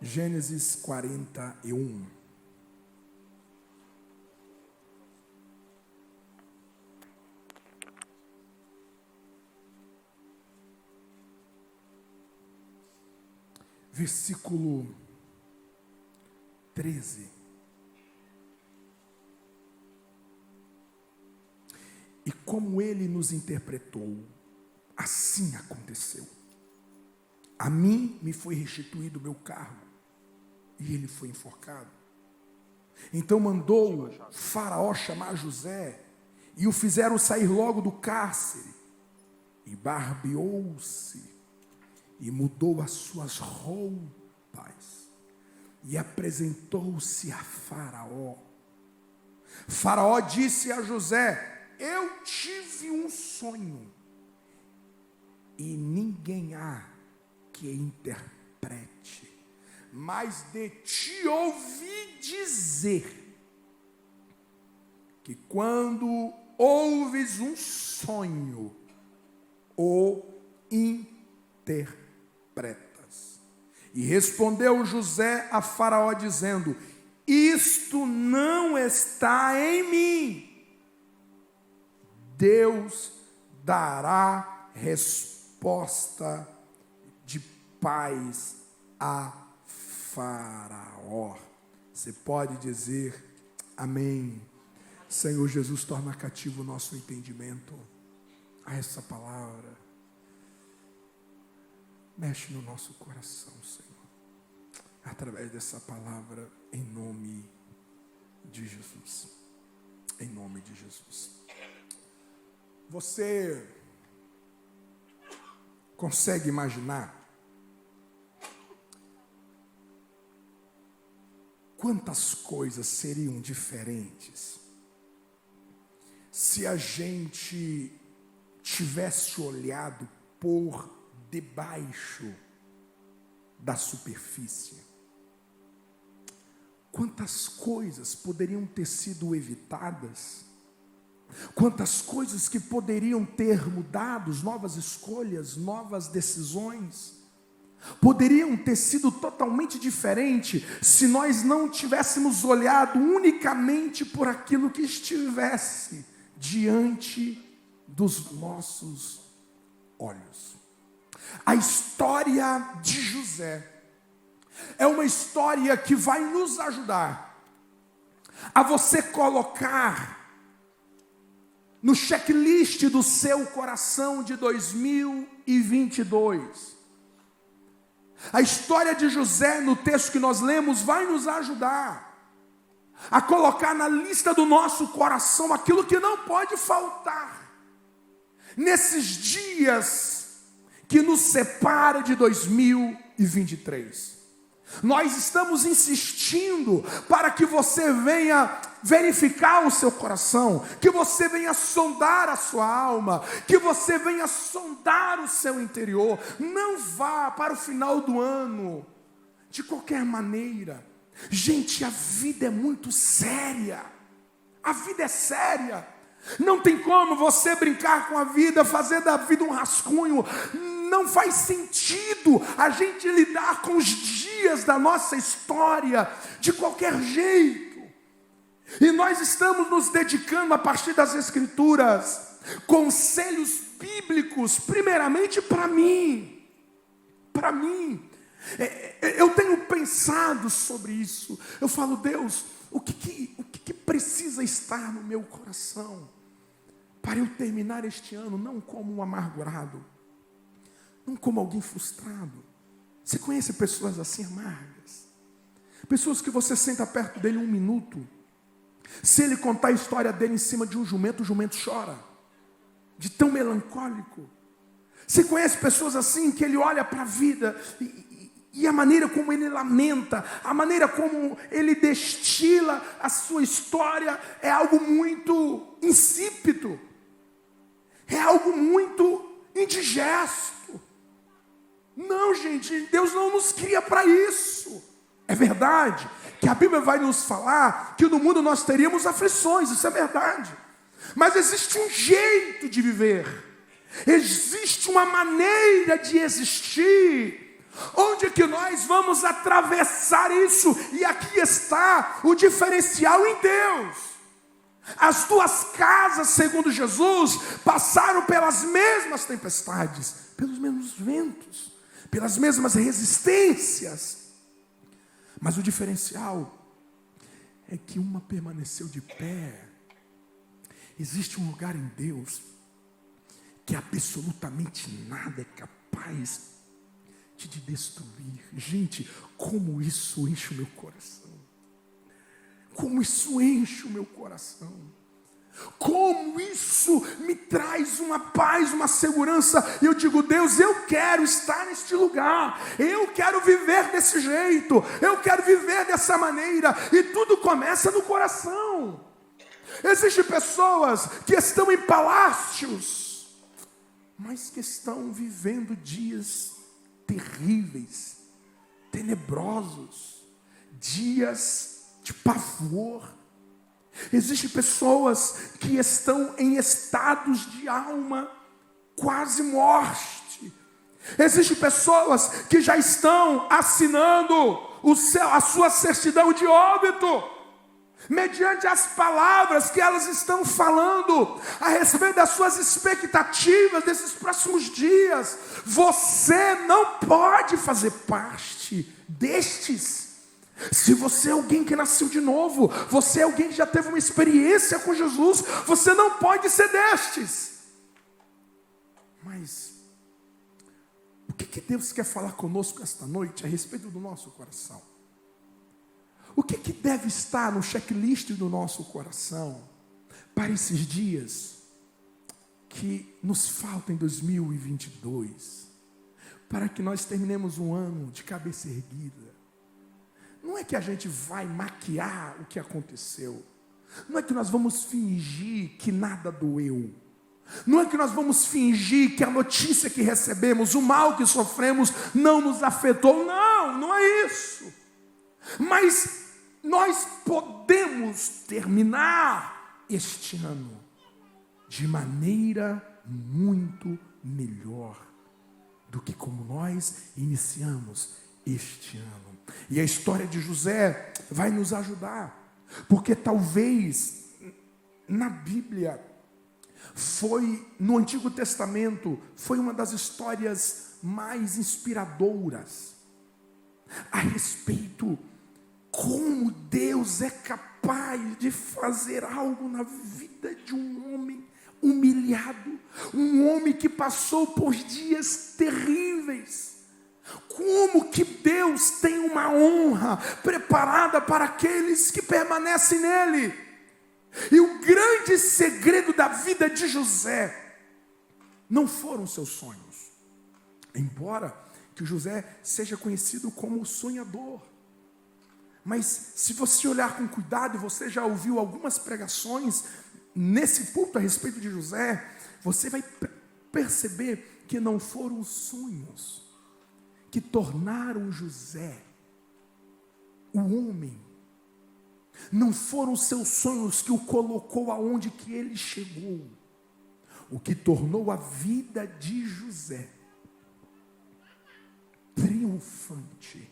Gênesis 41. Versículo 13. E como ele nos interpretou, assim aconteceu. A mim me foi restituído o meu cargo, e ele foi enforcado. Então mandou Faraó chamar José, e o fizeram sair logo do cárcere, e barbeou-se, e mudou as suas roupas, e apresentou-se a Faraó. Faraó disse a José: eu tive um sonho, e ninguém há que interprete, mas de ti ouvi dizer, que quando ouves um sonho, o interpretas. E respondeu José a Faraó dizendo: isto não está em mim. Deus dará resposta de paz a Faraó. Você pode dizer amém. Senhor Jesus, torna cativo o nosso entendimento a essa palavra. Mexe no nosso coração, Senhor, através dessa palavra, em nome de Jesus. Em nome de Jesus. Você consegue imaginar quantas coisas seriam diferentes se a gente tivesse olhado por debaixo da superfície? Quantas coisas poderiam ter sido evitadas? Quantas coisas que poderiam ter mudado, novas escolhas, novas decisões, poderiam ter sido totalmente diferentes se nós não tivéssemos olhado unicamente por aquilo que estivesse diante dos nossos olhos. A história de José é uma história que vai nos ajudar a você colocar no checklist do seu coração de 2022. A história de José, no texto que nós lemos, vai nos ajudar a colocar na lista do nosso coração aquilo que não pode faltar nesses dias que nos separa de 2023. Nós estamos insistindo para que você venha verificar o seu coração, que você venha sondar a sua alma, que você venha sondar o seu interior. Não vá para o final do ano de qualquer maneira. Gente, a vida é muito séria. A vida é séria. Não tem como você brincar com a vida, fazer da vida um rascunho. Não faz sentido a gente lidar com os dias da nossa história de qualquer jeito. E nós estamos nos dedicando, a partir das Escrituras, conselhos bíblicos, primeiramente para mim. Para mim. Eu tenho pensado sobre isso. Eu falo: Deus, o que precisa estar no meu coração para eu terminar este ano não como um amargurado, não como alguém frustrado? Você conhece pessoas assim amargas? Pessoas que você senta perto dele 1 minuto, se ele contar a história dele em cima de um jumento, o jumento chora, de tão melancólico. Você conhece pessoas assim, que ele olha para a vida e a maneira como ele lamenta, a maneira como ele destila a sua história é algo muito insípido, é algo muito indigesto. Não, gente, Deus não nos cria para isso. É verdade que a Bíblia vai nos falar que no mundo nós teríamos aflições, isso é verdade. Mas existe um jeito de viver, existe uma maneira de existir, onde que nós vamos atravessar isso. E aqui está o diferencial em Deus. As duas casas, segundo Jesus, passaram pelas mesmas tempestades, pelos mesmos ventos, pelas mesmas resistências. Mas o diferencial é que uma permaneceu de pé. Existe um lugar em Deus que absolutamente nada é capaz de te destruir. Gente, como isso enche o meu coração. Como isso enche o meu coração. Como isso me traz uma paz, uma segurança. E eu digo, Deus, eu quero estar neste lugar. Eu quero viver desse jeito. Eu quero viver dessa maneira. E tudo começa no coração. Existem pessoas que estão em palácios, mas que estão vivendo dias terríveis, tenebrosos, dias de pavor. Existem pessoas que estão em estados de alma quase morte. Existem pessoas que já estão assinando a sua certidão de óbito, mediante as palavras que elas estão falando a respeito das suas expectativas desses próximos dias. Você não pode fazer parte destes. Se você é alguém que nasceu de novo, você é alguém que já teve uma experiência com Jesus, você não pode ser destes. Mas o que Deus quer falar conosco esta noite a respeito do nosso coração? O que deve estar no checklist do nosso coração para esses dias que nos faltam em 2022, para que nós terminemos um ano de cabeça erguida? Não é que a gente vai maquiar o que aconteceu, não é que nós vamos fingir que nada doeu, não é que nós vamos fingir que a notícia que recebemos, o mal que sofremos não nos afetou. Não é isso. Mas nós podemos terminar este ano de maneira muito melhor do que como nós iniciamos este ano. E a história de José vai nos ajudar, porque talvez na Bíblia no Antigo Testamento, foi uma das histórias mais inspiradoras a respeito como Deus é capaz de fazer algo na vida de um homem humilhado, um homem que passou por dias terríveis. Como que Deus tem uma honra preparada para aqueles que permanecem nele. E o grande segredo da vida de José não foram seus sonhos, embora que José seja conhecido como o sonhador. Mas se você olhar com cuidado, você já ouviu algumas pregações nesse púlpito a respeito de José, você vai perceber que não foram os sonhos que tornaram José o homem. Não foram seus sonhos que o colocou aonde que ele chegou. O que tornou a vida de José triunfante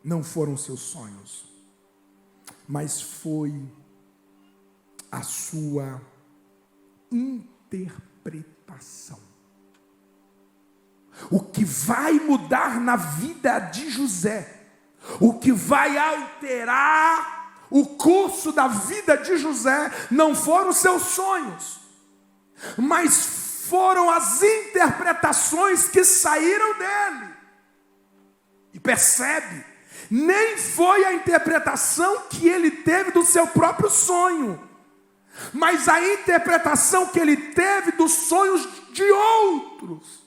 não foram seus sonhos, mas foi a sua interpretação. O que vai mudar na vida de José, o que vai alterar o curso da vida de José, não foram os seus sonhos, mas foram as interpretações que saíram dele. E percebe, nem foi a interpretação que ele teve do seu próprio sonho, mas a interpretação que ele teve dos sonhos de outros.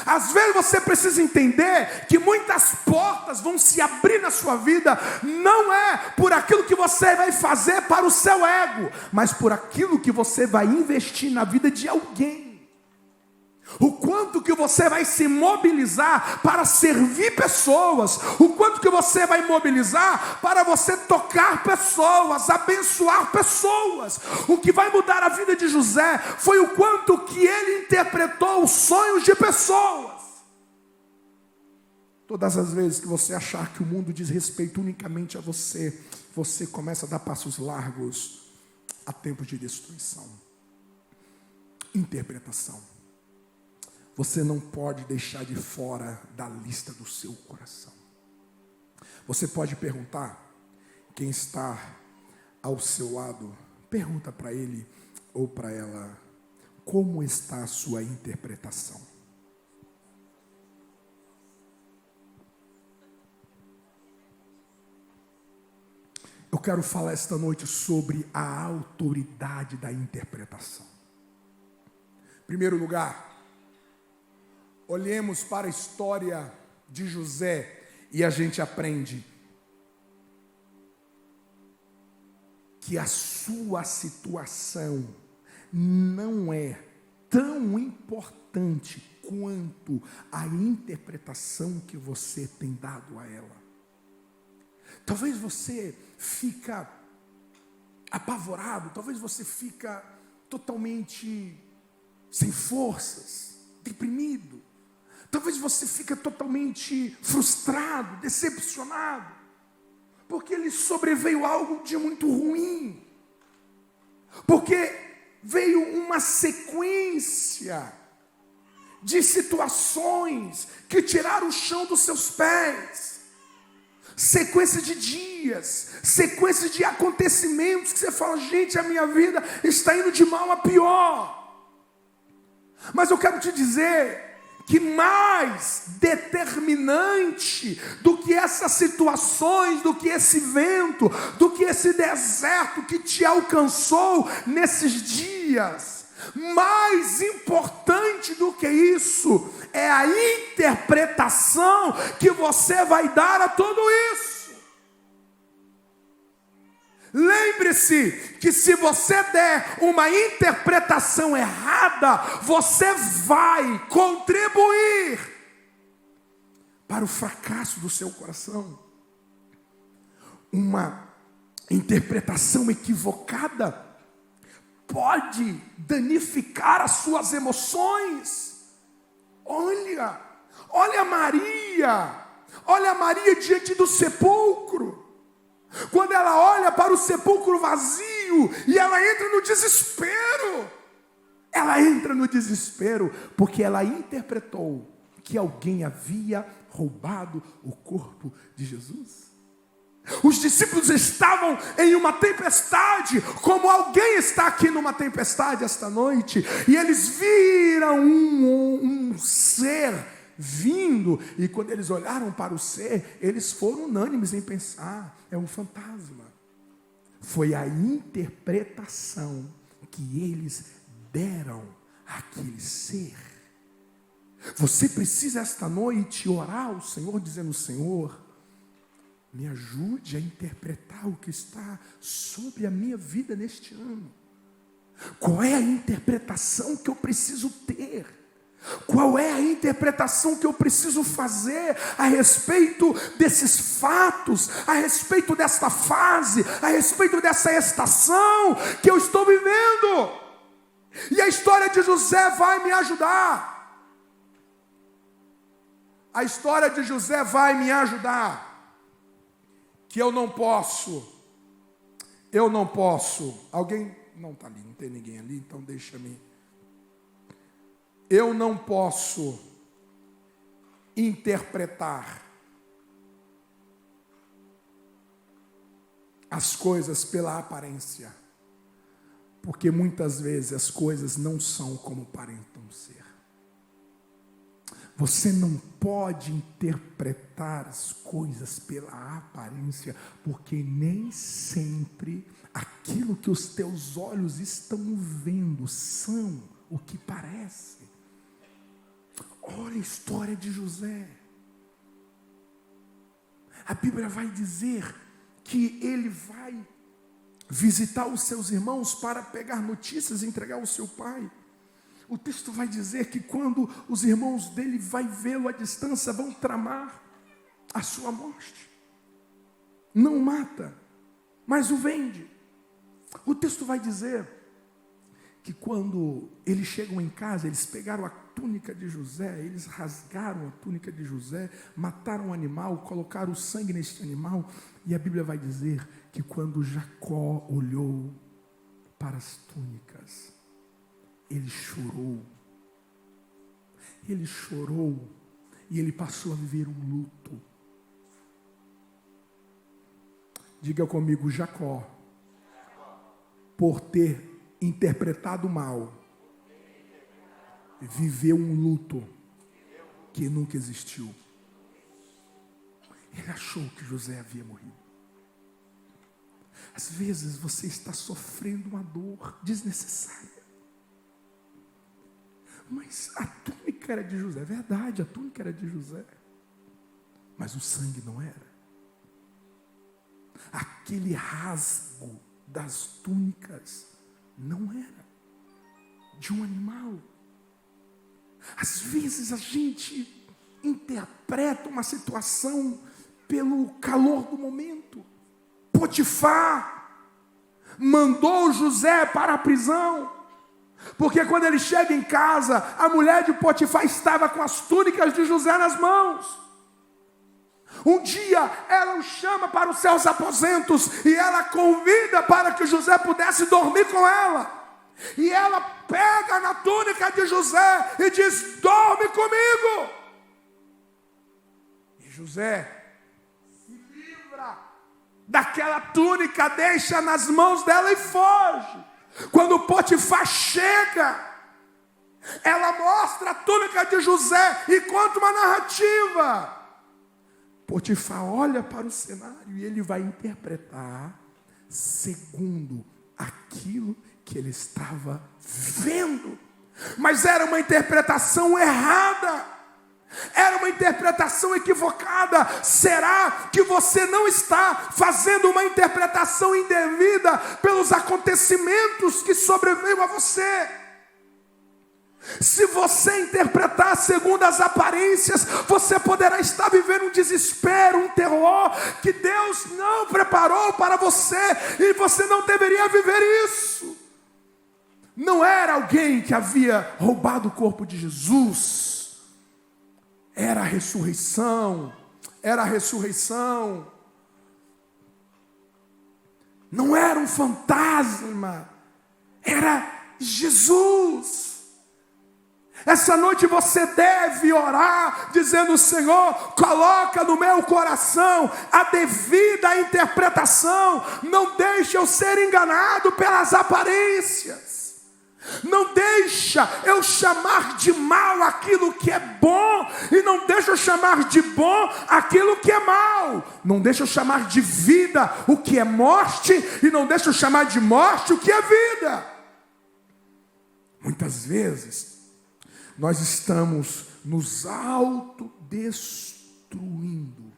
Às vezes você precisa entender que muitas portas vão se abrir na sua vida, não é por aquilo que você vai fazer para o seu ego, mas por aquilo que você vai investir na vida de alguém. O quanto que você vai se mobilizar para servir pessoas, o quanto que você vai mobilizar para você tocar pessoas, abençoar pessoas. O que vai mudar a vida de José foi o quanto que ele interpretou os sonhos de pessoas. Todas as vezes que você achar que o mundo diz respeito unicamente a você, você começa a dar passos largos a tempos de destruição. Interpretação. Você não pode deixar de fora da lista do seu coração. Você pode perguntar, quem está ao seu lado, pergunta para ele ou para ela, como está a sua interpretação? Eu quero falar esta noite sobre a autoridade da interpretação. Em primeiro lugar, olhemos para a história de José e a gente aprende que a sua situação não é tão importante quanto a interpretação que você tem dado a ela. Talvez você fica apavorado, talvez você fica totalmente sem forças, deprimido. Talvez você fica totalmente frustrado, decepcionado, porque lhe sobreveio algo de muito ruim. Porque veio uma sequência de situações que tiraram o chão dos seus pés. Sequência de dias, sequência de acontecimentos que você fala, gente, a minha vida está indo de mal a pior. Mas eu quero te dizer que mais determinante do que essas situações, do que esse vento, do que esse deserto que te alcançou nesses dias, mais importante do que isso é a interpretação que você vai dar a tudo isso. Lembre-se que se você der uma interpretação errada, você vai contribuir para o fracasso do seu coração. Uma interpretação equivocada pode danificar as suas emoções. Olha Maria diante do sepulcro. Quando ela olha para o sepulcro vazio e ela entra no desespero. Ela entra no desespero porque ela interpretou que alguém havia roubado o corpo de Jesus. Os discípulos estavam em uma tempestade, como alguém está aqui numa tempestade esta noite, e eles viram um ser vindo, e quando eles olharam para o ser, eles foram unânimes em pensar, é um fantasma. Foi a interpretação que eles deram àquele ser. Você precisa esta noite orar ao Senhor, dizendo, Senhor, me ajude a interpretar o que está sobre a minha vida neste ano. Qual é a interpretação que eu preciso ter? Qual é a interpretação que eu preciso fazer a respeito desses fatos, a respeito desta fase, a respeito dessa estação que eu estou vivendo? E a história de José vai me ajudar. A história de José vai me ajudar. Que eu não posso, alguém, não está ali, não tem ninguém ali, então deixa-me. Eu não posso interpretar as coisas pela aparência, porque muitas vezes as coisas não são como aparentam ser. Você não pode interpretar as coisas pela aparência, porque nem sempre aquilo que os teus olhos estão vendo são o que parece. Olha a história de José. A Bíblia vai dizer que ele vai visitar os seus irmãos para pegar notícias e entregar ao seu pai. O texto vai dizer que quando os irmãos dele vai vê-lo à distância, vão tramar a sua morte. Não mata, mas o vende. O texto vai dizer que quando eles chegam em casa, eles pegaram a túnica de José, eles rasgaram a túnica de José, mataram o animal, colocaram o sangue nesse animal, e a Bíblia vai dizer que quando Jacó olhou para as túnicas, ele chorou, e ele passou a viver um luto. Diga comigo, Jacó, por ter interpretado mal, viveu um luto que nunca existiu. Ele achou que José havia morrido. Às vezes você está sofrendo uma dor desnecessária. Mas a túnica era de José. É verdade, a túnica era de José. Mas o sangue não era. Aquele rasgo das túnicas não era de um animal. Às vezes a gente interpreta uma situação pelo calor do momento. Potifar mandou José para a prisão, porque quando ele chega em casa, a mulher de Potifar estava com as túnicas de José nas mãos. Um dia ela o chama para os seus aposentos e ela convida para que José pudesse dormir com ela. E ela pega na túnica de José e diz: dorme comigo. E José se livra daquela túnica, deixa nas mãos dela e foge. Quando Potifar chega, ela mostra a túnica de José e conta uma narrativa. Potifar olha para o cenário e ele vai interpretar segundo aquilo que ele estava vendo. Mas era uma interpretação errada. Era uma interpretação equivocada. Será que você não está fazendo uma interpretação indevida pelos acontecimentos que sobreveio a você? Se você interpretar segundo as aparências, você poderá estar vivendo um desespero, um terror que Deus não preparou para você, e você não deveria viver isso. Não era alguém que havia roubado o corpo de Jesus, era a ressurreição, não era um fantasma, era Jesus. Essa noite você deve orar, dizendo: Senhor, coloca no meu coração a devida interpretação. Não deixe eu ser enganado pelas aparências. Não deixa eu chamar de mal aquilo que é bom, e não deixa eu chamar de bom aquilo que é mal. Não deixa eu chamar de vida o que é morte, e não deixa eu chamar de morte o que é vida. Muitas vezes nós estamos nos autodestruindo,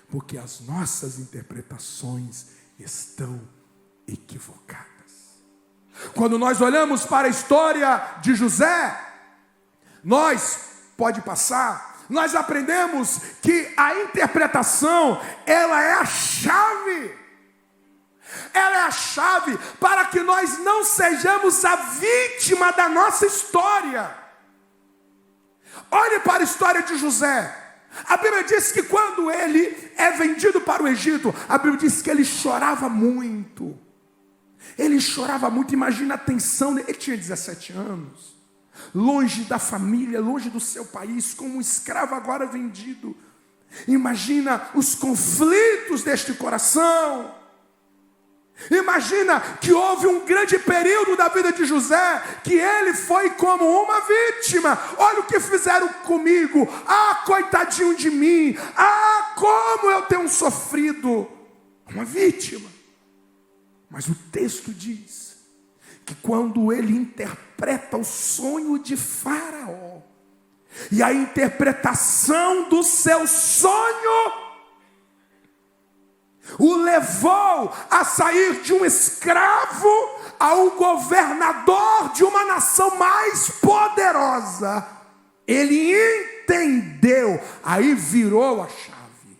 porque as nossas interpretações estão equivocadas. Quando nós olhamos para a história de José, nós aprendemos que a interpretação, ela é a chave. Ela é a chave para que nós não sejamos a vítima da nossa história. Olhe para a história de José. A Bíblia diz que quando ele é vendido para o Egito, a Bíblia diz que ele chorava muito. Imagina a tensão. Ele tinha 17 anos, longe da família, longe do seu país, como um escravo agora vendido. Imagina os conflitos deste coração. Imagina que houve um grande período da vida de José que ele foi como uma vítima. Olha o que fizeram comigo. Ah, coitadinho de mim. Ah, como eu tenho sofrido. Uma vítima. Mas o texto diz que quando ele interpreta o sonho de Faraó, e a interpretação do seu sonho o levou a sair de um escravo a um governador de uma nação mais poderosa. Ele entendeu, aí virou a chave.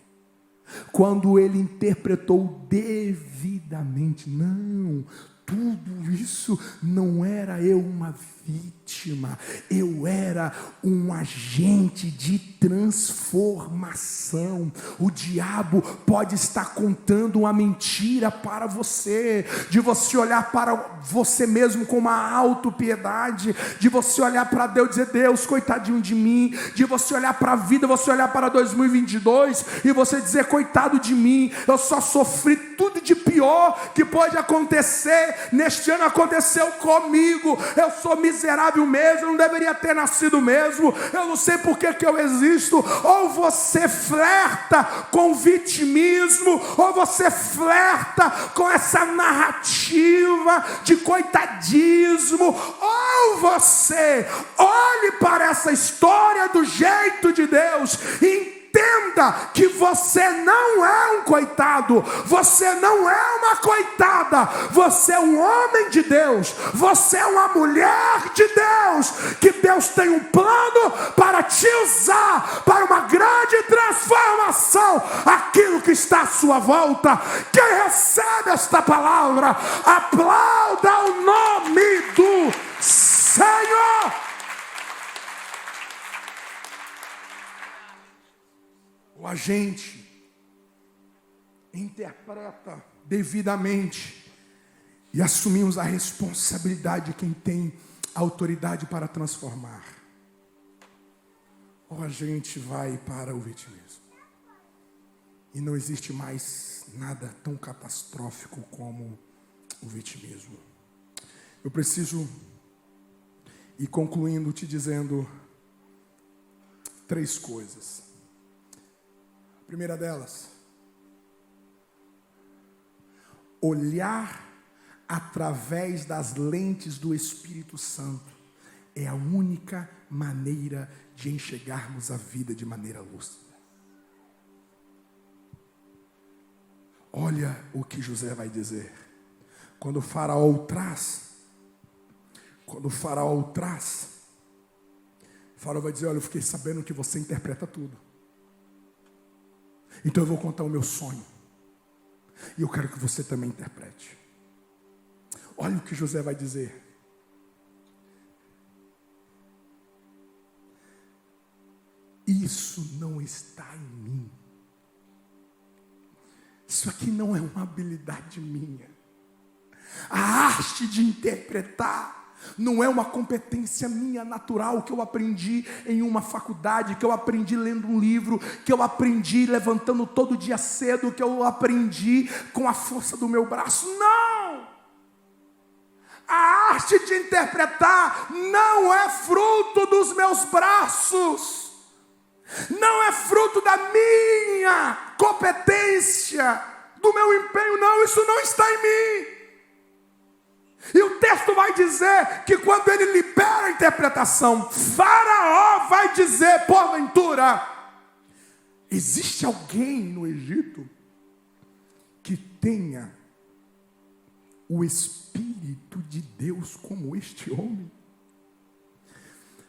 Quando ele interpretou devidamente, não, tudo isso, não era eu uma vítima, eu era um agente de transformação. O diabo pode estar contando uma mentira para você, de você olhar para você mesmo com uma autopiedade, de você olhar para Deus e dizer: Deus, coitadinho de mim, de você olhar para a vida, você olhar para 2022 e você dizer: coitado de mim, eu só sofri tudo de pior que pode acontecer, neste ano aconteceu comigo, eu sou miserável mesmo, eu não deveria ter nascido mesmo, eu não sei por que eu existo. Ou você flerta com vitimismo, ou você flerta com essa narrativa de coitadismo, ou você olhe para essa história do jeito de Deus e entenda que você não é um coitado, você não é uma coitada, você é um homem de Deus, você é uma mulher de Deus, que Deus tem um plano para te usar para uma grande transformação. Aquilo que está à sua volta, quem recebe esta palavra, aplauda o nome do Senhor. O agente interpreta devidamente e assumimos a responsabilidade de quem tem autoridade para transformar. O agente vai para o vitimismo. E não existe mais nada tão catastrófico como o vitimismo. Eu preciso ir concluindo te dizendo 3 coisas. A primeira delas: olhar através das lentes do Espírito Santo é a única maneira de enxergarmos a vida de maneira lúcida. Olha o que José vai dizer. Quando o faraó o traz, o faraó vai dizer: olha, eu fiquei sabendo que você interpreta tudo. Então eu vou contar o meu sonho. E eu quero que você também interprete. Olha o que José vai dizer. Isso não está em mim. Isso aqui não é uma habilidade minha. A arte de interpretar não é uma competência minha natural, que eu aprendi em uma faculdade, que eu aprendi lendo um livro, que eu aprendi levantando todo dia cedo, que eu aprendi com a força do meu braço. Não! A arte de interpretar não é fruto dos meus braços, não é fruto da minha competência, do meu empenho, não, isso não está em mim. E o texto vai dizer que quando ele libera a interpretação, Faraó vai dizer: porventura, existe alguém no Egito que tenha o Espírito de Deus como este homem?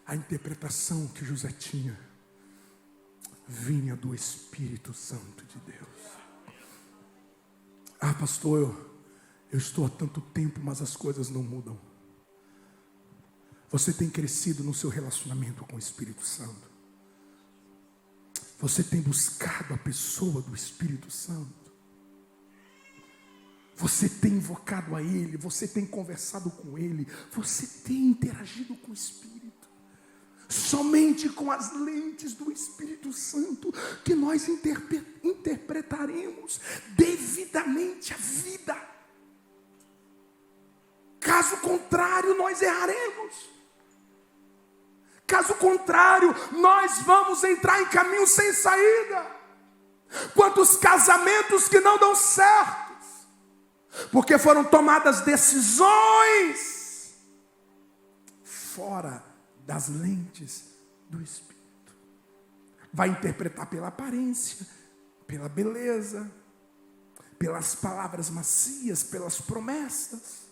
A interpretação que José tinha vinha do Espírito Santo de Deus. Ah, pastor, eu estou há tanto tempo, mas as coisas não mudam. Você tem crescido no seu relacionamento com o Espírito Santo? Você tem buscado a pessoa do Espírito Santo? Você tem invocado a Ele? Você tem conversado com Ele? Você tem interagido com o Espírito? Somente com as lentes do Espírito Santo que nós interpretaremos devidamente a vida. Caso contrário, nós erraremos. Caso contrário, nós vamos entrar em caminho sem saída. Quantos casamentos que não dão certos, porque foram tomadas decisões fora das lentes do Espírito. Vai interpretar pela aparência, pela beleza, pelas palavras macias, pelas promessas.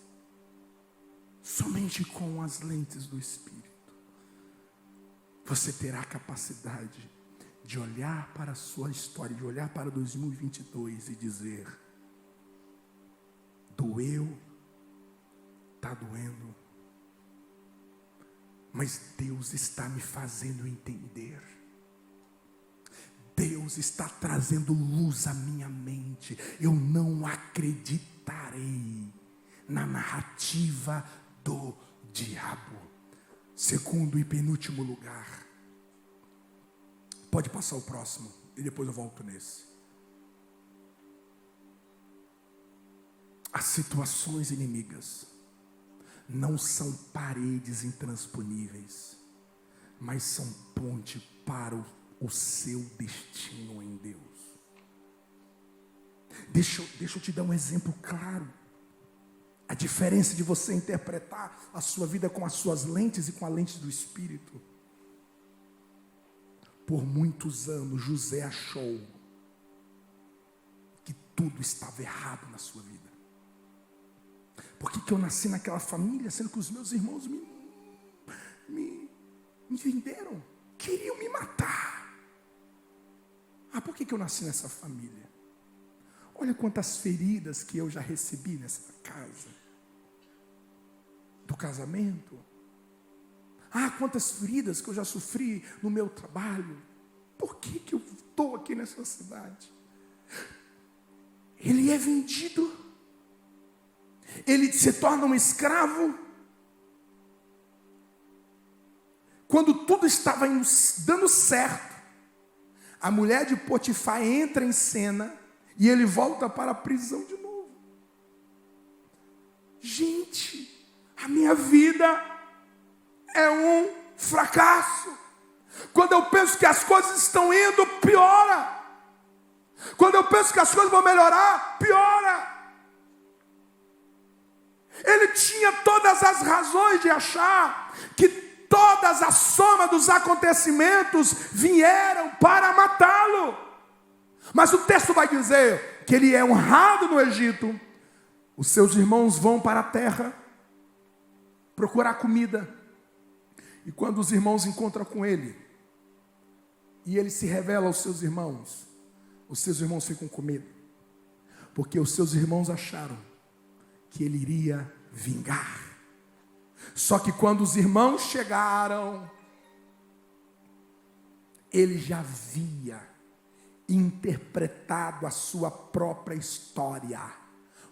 Somente com as lentes do Espírito você terá a capacidade de olhar para a sua história, de olhar para 2022 e dizer: doeu, Está doendo. Mas Deus está me fazendo entender. Deus está trazendo luz à minha mente. Eu não acreditarei na narrativa do diabo. Segundo e penúltimo lugar. Pode passar o próximo e depois eu volto nesse. As situações inimigas não são paredes intransponíveis, mas são ponte para o seu destino em Deus. Deixa eu te dar um exemplo claro. A diferença de você interpretar a sua vida com as suas lentes e com a lente do Espírito. Por muitos anos, José achou que tudo estava errado na sua vida. Por que eu nasci naquela família, sendo que os meus irmãos me venderam? Queriam me matar. Por que eu nasci nessa família? Olha quantas feridas que eu já recebi nessa casa. Do casamento. Quantas feridas que eu já sofri no meu trabalho. Por que eu estou aqui nessa cidade? Ele é vendido. Ele se torna um escravo. Quando tudo estava dando certo, a mulher de Potifar entra em cena e ele volta para a prisão de novo. Gente, a minha vida é um fracasso. Quando eu penso que as coisas estão indo, piora. Quando eu penso que as coisas vão melhorar, piora. Ele tinha todas as razões de achar que todas as somas dos acontecimentos vieram para matá-lo. Mas o texto vai dizer que ele é honrado no Egito. Os seus irmãos vão para a terra procurar comida. E quando os irmãos encontram com ele, e ele se revela aos seus irmãos ficam com medo. Porque os seus irmãos acharam que ele iria vingar. Só que quando os irmãos chegaram, ele já havia interpretado a sua própria história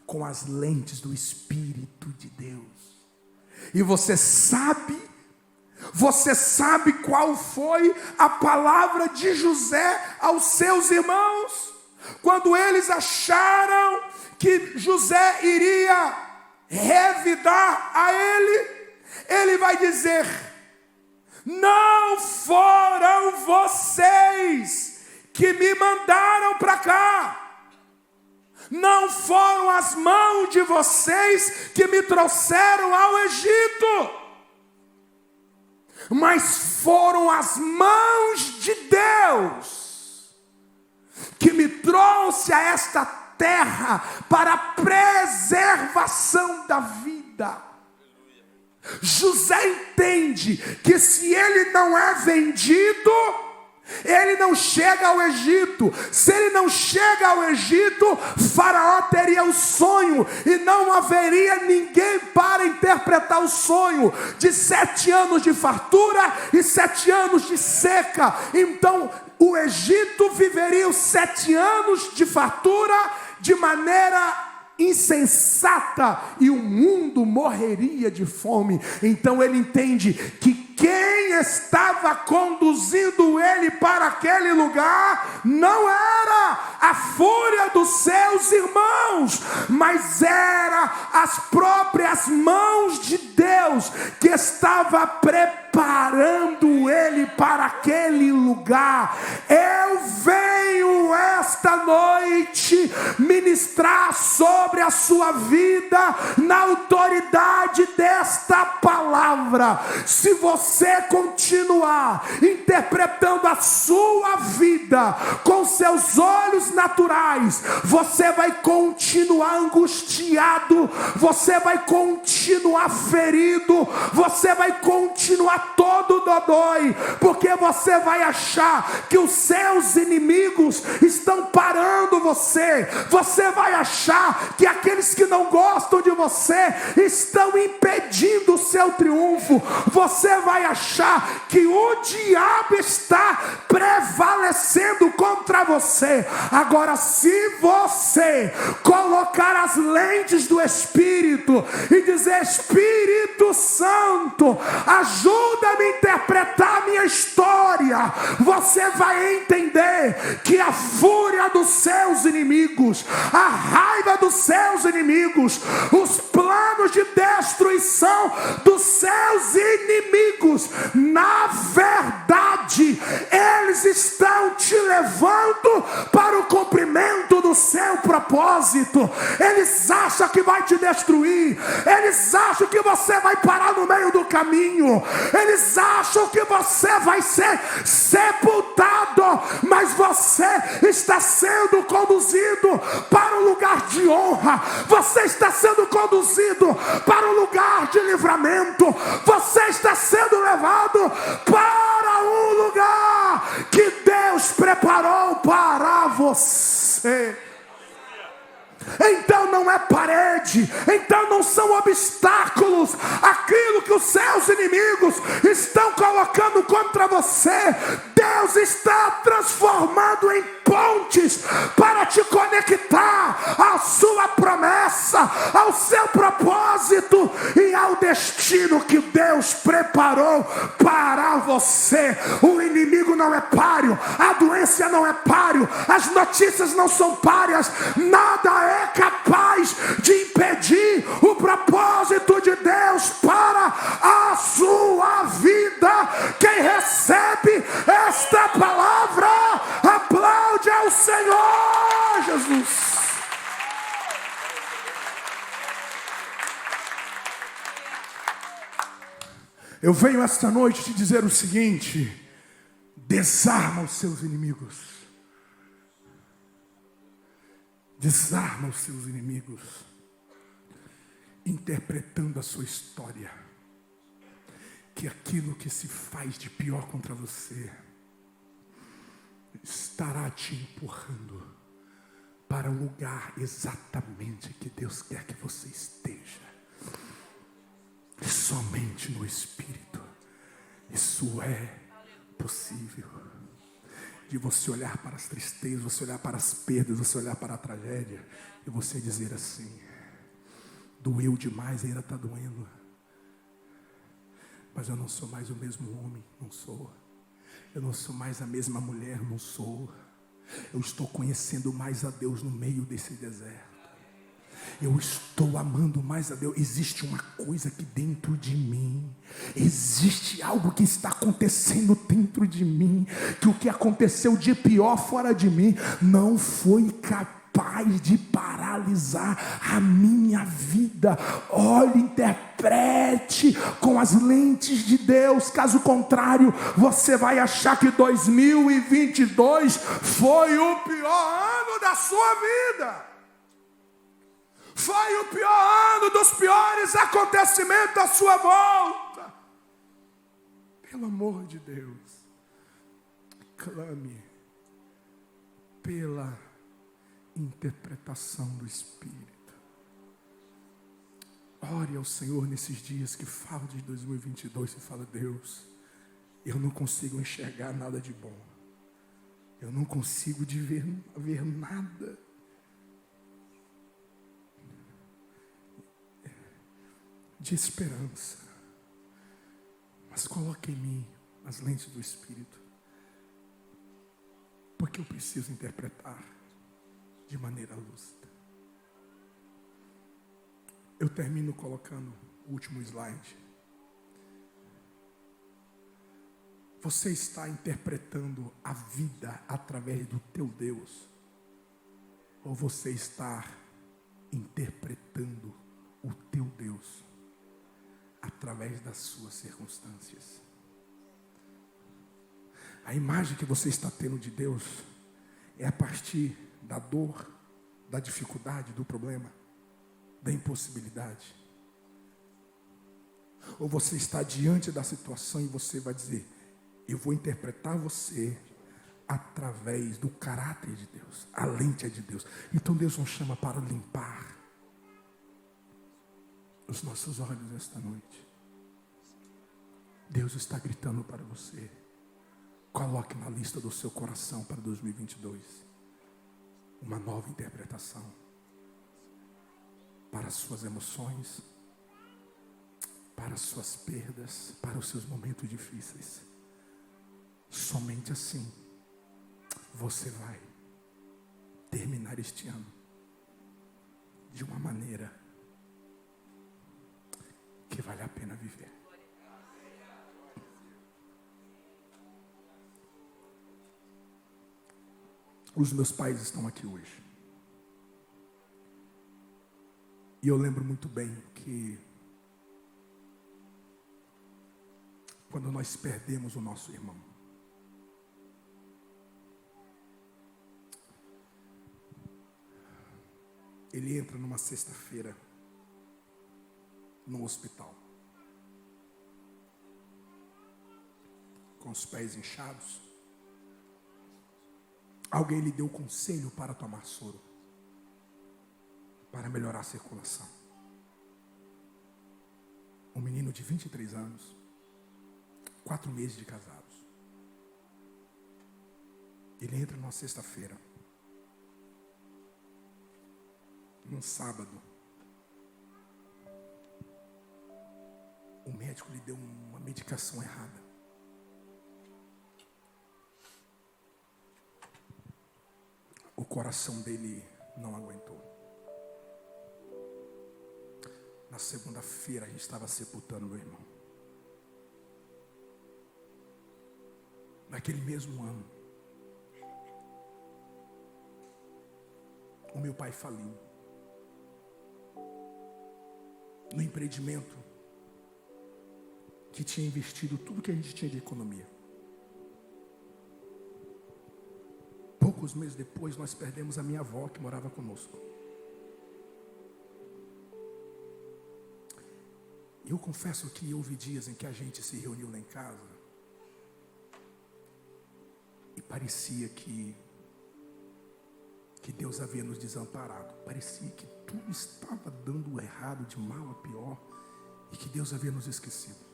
com as lentes do Espírito de Deus. E você sabe qual foi a palavra de José aos seus irmãos? Quando eles acharam que José iria revidar a ele vai dizer: não foram vocês que me mandaram para cá, não foram as mãos de vocês que me trouxeram ao Egito, mas foram as mãos de Deus que me trouxe a esta terra para a preservação da vida. José entende que se ele não é vendido, ele não chega ao Egito. Se ele não chega ao Egito, Faraó teria o sonho e não haveria ninguém para interpretar o sonho de 7 anos de fartura e 7 anos de seca. Então o Egito viveria os 7 anos de fartura de maneira insensata e o mundo morreria de fome. Então ele entende que quem estava conduzindo ele para aquele lugar não era a fúria dos seus irmãos, mas era as próprias mãos de Deus que estava preparando ele para aquele lugar. Eu venho esta noite ministrar sobre a sua vida na autoridade desta palavra. Se você continuar interpretando a sua vida com seus olhos naturais, você vai continuar angustiado, você vai continuar ferido, você vai continuar todo dodói, porque você vai achar que os seus inimigos estão parando você. Você vai achar que aqueles que não gostam de você estão impedindo o seu triunfo. Você vai achar que o diabo está prevalecendo contra você. Agora, se você colocar as lentes do Espírito e dizer: Espírito Santo, ajuda-me a interpretar a minha história, você vai entender que a fúria dos seus inimigos, a raiva dos seus inimigos, os planos de destruição dos seus inimigos, na verdade, eles estão te levando para o cumprimento do seu propósito. Eles acham que vai te destruir, eles acham que você vai parar no meio do caminho, eles acham que você vai ser sepultado, mas você está sendo conduzido para um lugar de honra, você está sendo conduzido para um lugar de livramento, você está sendo levado para um lugar que Deus preparou para você. Então não é parede, então não são obstáculos, aquilo que os seus inimigos estão colocando contra você, Deus está transformando em pontes para te conectar à sua promessa, ao seu propósito e ao destino que Deus preparou para você. O inimigo não é páreo, a doença não é páreo, as notícias não são párias, nada é capaz de impedir o propósito de Deus para a sua vida. Quem recebe esta palavra, aplaude ao Senhor Jesus. Eu venho esta noite te dizer o seguinte: desarma os seus inimigos. Desarma os seus inimigos, interpretando a sua história, que aquilo que se faz de pior contra você estará te empurrando para o lugar exatamente que Deus quer que você esteja. Somente no Espírito isso é possível. De você olhar para as tristezas, você olhar para as perdas, você olhar para a tragédia e você dizer assim: doeu demais, ainda está doendo, mas eu não sou mais o mesmo homem, não sou. Eu não sou mais a mesma mulher, não sou. Eu estou conhecendo mais a Deus no meio desse deserto. Eu estou amando mais a Deus. Existe uma coisa aqui dentro de mim. Existe algo que está acontecendo dentro de mim. Que o que aconteceu de pior fora de mim não foi capaz de paralisar a minha vida. Olhe, interprete com as lentes de Deus. Caso contrário, você vai achar que 2022 foi o pior ano da sua vida. Foi o pior ano dos piores acontecimentos à sua volta. Pelo amor de Deus, clame pela interpretação do Espírito. Ore ao Senhor nesses dias que fala de 2022 e fala: Deus, eu não consigo enxergar nada de bom. Eu não consigo ver nada de esperança, mas coloque em mim as lentes do Espírito, porque eu preciso interpretar de maneira lúcida. Eu termino colocando o último slide. Você está interpretando a vida através do teu Deus, ou você está interpretando o teu Deus através das suas circunstâncias? A imagem que você está tendo de Deus é a partir da dor, da dificuldade, do problema, da impossibilidade? Ou você está diante da situação e você vai dizer: eu vou interpretar você através do caráter de Deus. A lente é de Deus. Então Deus nos chama para limpar os nossos olhos esta noite. Deus está gritando para você. Coloque na lista do seu coração para 2022 uma nova interpretação para as suas emoções, para as suas perdas, para os seus momentos difíceis. Somente assim você vai terminar este ano de uma maneira que vale a pena viver. Os meus pais estão aqui hoje. E eu lembro muito bem que quando nós perdemos o nosso irmão, ele entra numa sexta-feira no hospital, com os pés inchados. Alguém lhe deu conselho para tomar soro, para melhorar a circulação. Um menino de 23 anos, 4 meses de casados. Ele entra numa sexta-feira. Num sábado, o médico lhe deu uma medicação errada. O coração dele não aguentou. Na segunda-feira a gente estava sepultando meu irmão. Naquele mesmo ano, o meu pai faliu. No empreendimento que tinha investido tudo que a gente tinha de economia. Poucos meses depois nós perdemos a minha avó que morava conosco. Eu confesso que houve dias em que a gente se reuniu lá em casa e parecia que Deus havia nos desamparado. Parecia que tudo estava dando errado, de mal a pior, e que Deus havia nos esquecido.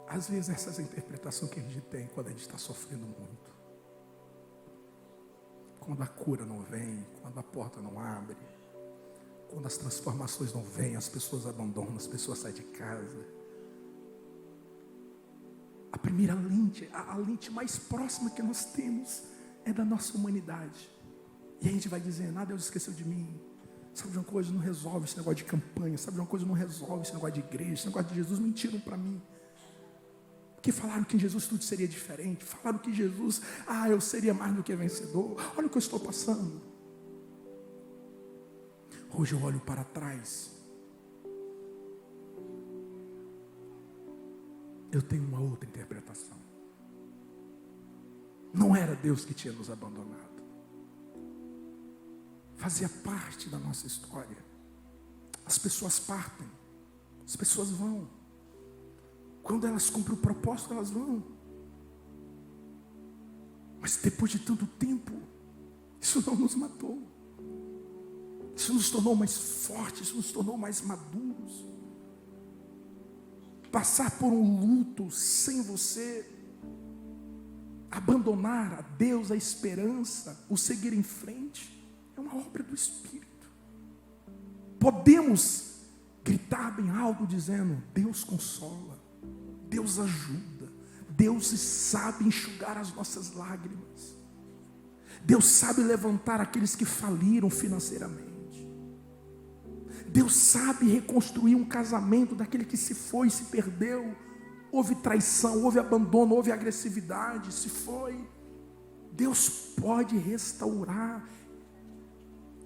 Às vezes essa é a interpretação que a gente tem quando a gente está sofrendo muito. Quando a cura não vem, quando a porta não abre, quando as transformações não vêm, as pessoas abandonam, as pessoas saem de casa. A primeira lente, a lente mais próxima que nós temos é da nossa humanidade. E a gente vai dizendo, Deus esqueceu de mim. Sabe de uma coisa? Não resolve esse negócio de campanha. Sabe de uma coisa? Não resolve esse negócio de igreja, esse negócio de Jesus. Mentiram para mim. Porque falaram que em Jesus tudo seria diferente. Falaram que Jesus, eu seria mais do que vencedor. Olha o que eu estou passando. Hoje eu olho para trás. Eu tenho uma outra interpretação. Não era Deus que tinha nos abandonado. Fazia parte da nossa história. As pessoas partem. As pessoas vão. Quando elas cumprem o propósito, elas vão. Mas depois de tanto tempo, isso não nos matou. Isso nos tornou mais fortes, isso nos tornou mais maduros. Passar por um luto sem você abandonar a Deus, a esperança, o seguir em frente, é uma obra do Espírito. Podemos gritar bem alto dizendo, Deus consola, Deus ajuda, Deus sabe enxugar as nossas lágrimas, Deus sabe levantar aqueles que faliram financeiramente, Deus sabe reconstruir um casamento daquele que se foi, se perdeu, houve traição, houve abandono, houve agressividade, se foi. Deus pode restaurar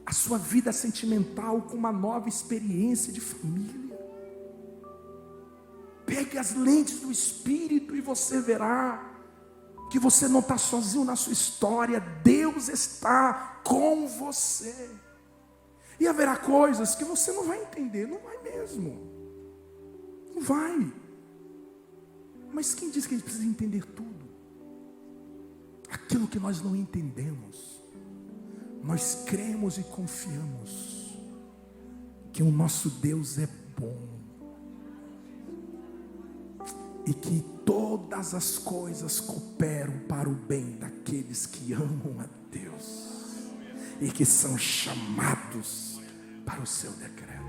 a sua vida sentimental com uma nova experiência de família. Pegue as lentes do Espírito e você verá que você não está sozinho na sua história. Deus está com você. E haverá coisas que você não vai entender, não vai mesmo. Não vai. Mas quem diz que a gente precisa entender tudo? Aquilo que nós não entendemos, nós cremos e confiamos que o nosso Deus é bom e que todas as coisas cooperam para o bem daqueles que amam a Deus e que são chamados para o seu decreto.